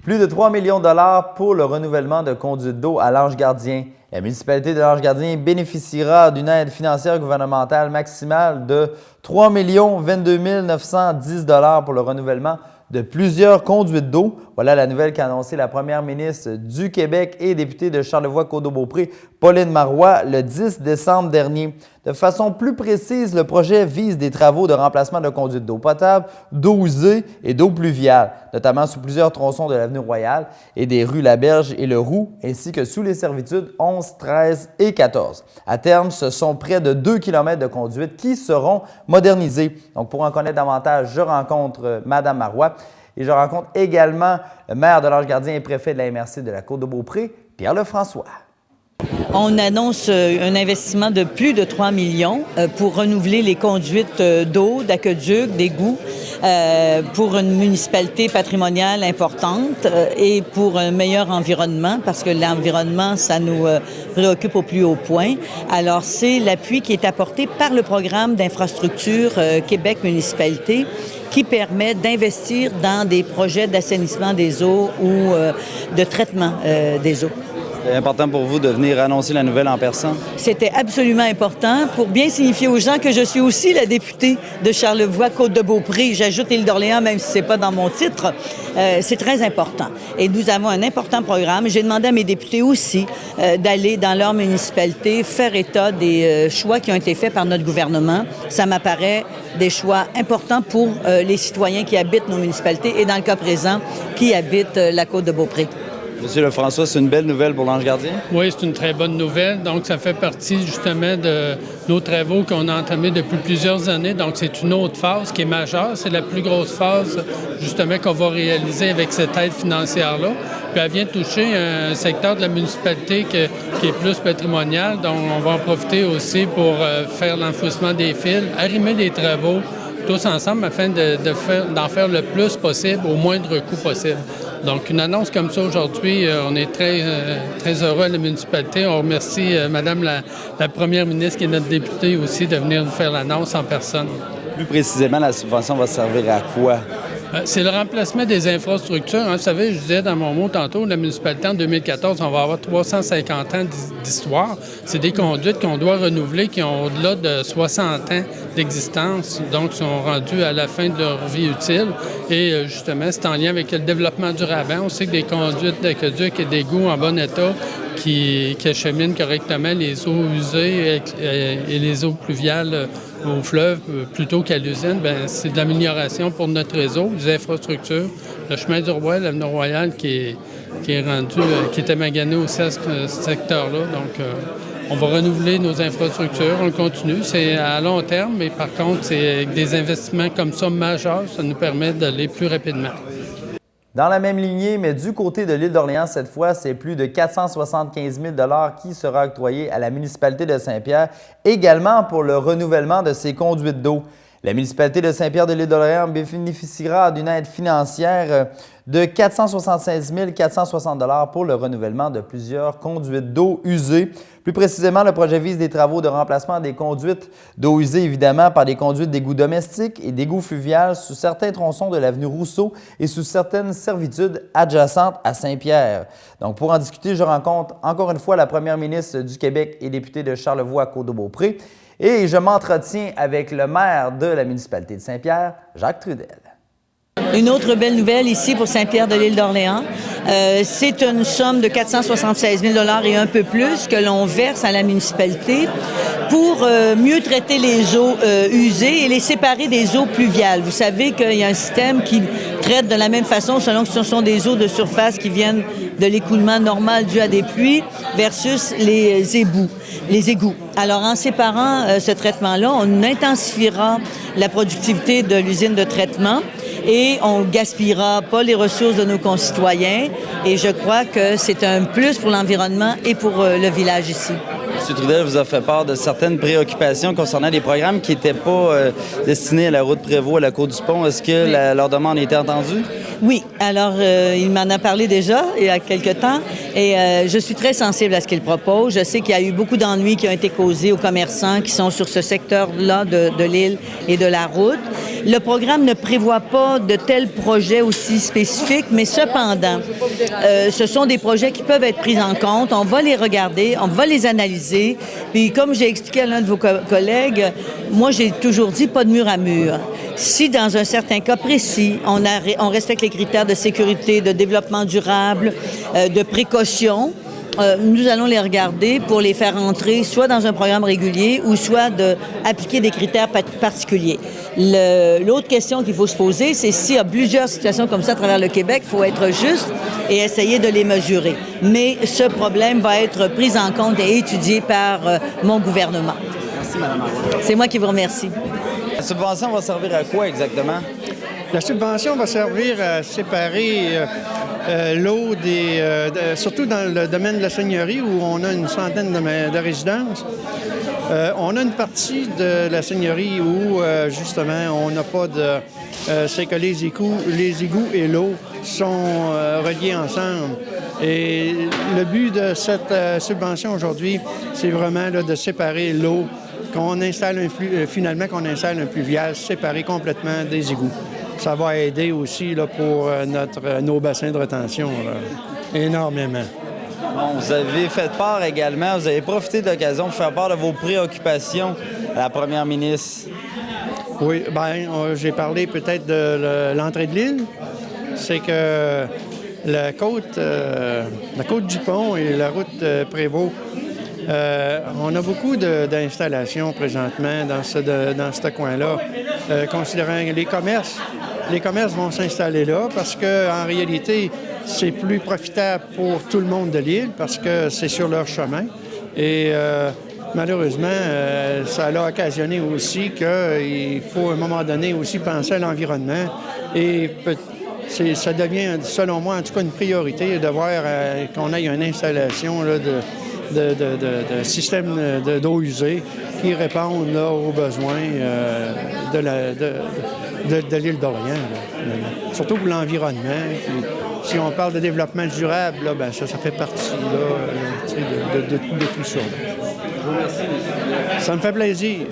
Plus de 3 millions de dollars pour le renouvellement de conduites d'eau à l'Ange-Gardien. La municipalité de l'Ange-Gardien bénéficiera d'une aide financière gouvernementale maximale de 3 22 910 $ pour le renouvellement de plusieurs conduites d'eau. Voilà la nouvelle qu'a annoncée la première ministre du Québec et députée de Charlevoix-Côte-de-Beaupré, Pauline Marois, le 10 décembre dernier. De façon plus précise, le projet vise des travaux de remplacement de conduites d'eau potable, d'eau usée et d'eau pluviale, notamment sous plusieurs tronçons de l'avenue Royale et des rues Laberge et Le Roux, ainsi que sous les servitudes 11, 13 et 14. À terme, ce sont près de 2 km de conduites qui seront modernisées. Donc, pour en connaître davantage, je rencontre Mme Marois et je rencontre également le maire de l'Ange-Gardien et préfet de la MRC de la Côte-de-Beaupré, Pierre-Lefrançois. On annonce un investissement de plus de 3 millions pour renouveler les conduites d'eau, d'aqueduc, d'égouts, pour une municipalité patrimoniale importante et pour un meilleur environnement, parce que l'environnement, ça nous préoccupe au plus haut point. Alors, c'est l'appui qui est apporté par le programme d'infrastructure Québec Municipalité qui permet d'investir dans des projets d'assainissement des eaux ou de traitement des eaux. C'est important pour vous de venir annoncer la nouvelle en personne? C'était absolument important pour bien signifier aux gens que je suis aussi la députée de Charlevoix-Côte-de-Beaupré. J'ajoute l'île d'Orléans, même si ce n'est pas dans mon titre. C'est très important. Et nous avons un important programme. J'ai demandé à mes députés aussi d'aller dans leur municipalité faire état des choix qui ont été faits par notre gouvernement. Ça m'apparaît des choix importants pour les citoyens qui habitent nos municipalités et, dans le cas présent, qui habitent la Côte-de-Beaupré. Monsieur Lefrançois, c'est une belle nouvelle pour l'Ange-Gardien? Oui, c'est une très bonne nouvelle. Donc, ça fait partie justement de nos travaux qu'on a entamés depuis plusieurs années. Donc, c'est une autre phase qui est majeure. C'est la plus grosse phase justement qu'on va réaliser avec cette aide financière-là. Puis, elle vient toucher un secteur de la municipalité qui est plus patrimonial. Donc, on va en profiter aussi pour faire l'enfouissement des fils, arrimer des travaux tous ensemble afin d'en faire le plus possible, au moindre coût possible. Donc, une annonce comme ça aujourd'hui, on est très heureux à la municipalité. On remercie Madame la première ministre qui est notre députée aussi de venir nous faire l'annonce en personne. Plus précisément, la subvention va servir à quoi? C'est le remplacement des infrastructures. Vous savez, je disais dans mon mot tantôt, la municipalité en 2014, on va avoir 350 ans d'histoire. C'est des conduites qu'on doit renouveler qui ont au-delà de 60 ans d'existence, donc sont rendues à la fin de leur vie utile. Et justement, c'est en lien avec le développement durable. On sait que des conduites d'aqueduc et d'égouts en bon état qui acheminent correctement les eaux usées et les eaux pluviales au fleuve plutôt qu'à l'usine, c'est de l'amélioration pour notre réseau, des infrastructures. Le chemin du roi, l'avenue Royale qui était magané aussi à ce secteur-là. Donc, on va renouveler nos infrastructures, on continue. C'est à long terme, mais par contre, c'est avec des investissements comme ça majeurs, ça nous permet d'aller plus rapidement. Dans la même lignée, mais du côté de l'île d'Orléans, cette fois, c'est plus de 475 000 $ qui sera octroyé à la municipalité de Saint-Pierre, également pour le renouvellement de ses conduites d'eau. La municipalité de Saint-Pierre de l'île d'Orléans bénéficiera d'une aide financière de 476 460 $ pour le renouvellement de plusieurs conduites d'eau usées. Plus précisément, le projet vise des travaux de remplacement des conduites d'eau usées, évidemment, par des conduites d'égouts domestiques et d'égouts fluviales sous certains tronçons de l'avenue Rousseau et sous certaines servitudes adjacentes à Saint-Pierre. Donc, pour en discuter, je rencontre encore une fois la première ministre du Québec et députée de Charlevoix-Côte-de-Beaupré. Et je m'entretiens avec le maire de la municipalité de Saint-Pierre, Jacques Trudel. Une autre belle nouvelle ici pour Saint-Pierre de l'île d'Orléans, c'est une somme de 476 000 $ et un peu plus que l'on verse à la municipalité pour mieux traiter les eaux usées et les séparer des eaux pluviales. Vous savez qu'il y a un système qui traite de la même façon selon que ce sont des eaux de surface qui viennent de l'écoulement normal dû à des pluies versus les égouts. Alors, en séparant ce traitement-là, on intensifiera la productivité de l'usine de traitement et on ne gaspillera pas les ressources de nos concitoyens. Et je crois que c'est un plus pour l'environnement et pour le village ici. M. Trudel vous a fait part de certaines préoccupations concernant des programmes qui n'étaient pas destinés à la route Prévost, à la Côte-du-Pont. Est-ce que leur demande a été entendue? Oui. Alors, il m'en a parlé déjà il y a quelque temps et je suis très sensible à ce qu'il propose. Je sais qu'il y a eu beaucoup d'ennuis qui ont été causés aux commerçants qui sont sur ce secteur-là de l'île et de la route. Le programme ne prévoit pas de tels projets aussi spécifiques, mais cependant, ce sont des projets qui peuvent être pris en compte. On va les regarder, on va les analyser. Puis, comme j'ai expliqué à l'un de vos collègues, moi, j'ai toujours dit pas de mur à mur. Si, dans un certain cas précis, on respecte les critères de sécurité, de développement durable, de précaution, nous allons les regarder pour les faire entrer soit dans un programme régulier ou soit d'appliquer des critères particuliers. L'autre question qu'il faut se poser, c'est s'il y a plusieurs situations comme ça à travers le Québec, il faut être juste et essayer de les mesurer. Mais ce problème va être pris en compte et étudié par mon gouvernement. Merci, Mme Marois. C'est moi qui vous remercie. La subvention va servir à quoi exactement? La subvention va servir à séparer l'eau surtout dans le domaine de la seigneurie où on a une centaine de résidences. On a une partie de la seigneurie où, justement, on n'a pas de... c'est que les égouts et l'eau sont reliés ensemble. Et le but de cette subvention aujourd'hui, c'est vraiment là, de séparer l'eau, qu'on installe qu'on installe un pluvial séparé complètement des égouts. Ça va aider aussi là, pour nos bassins de rétention, là, énormément. Bon, vous avez fait part également, vous avez profité de l'occasion pour faire part de vos préoccupations à la première ministre. Oui, bien, j'ai parlé peut-être de l'entrée de l'île. C'est que la côte du pont et la route Prévost, on a beaucoup d'installations présentement dans ce coin-là, considérant les commerces. Les commerces vont s'installer là parce qu'en réalité, c'est plus profitable pour tout le monde de l'île parce que c'est sur leur chemin. Et malheureusement, ça a occasionné aussi qu'il faut à un moment donné aussi penser à l'environnement. Et ça devient, selon moi, en tout cas une priorité de voir qu'on ait une installation là, de système d'eau usée qui répondent là, aux besoins de l'île d'Orléans. Surtout pour l'environnement. Si on parle de développement durable, là, ben, ça fait partie là, de tout ça. Je vous remercie. Ça me fait plaisir.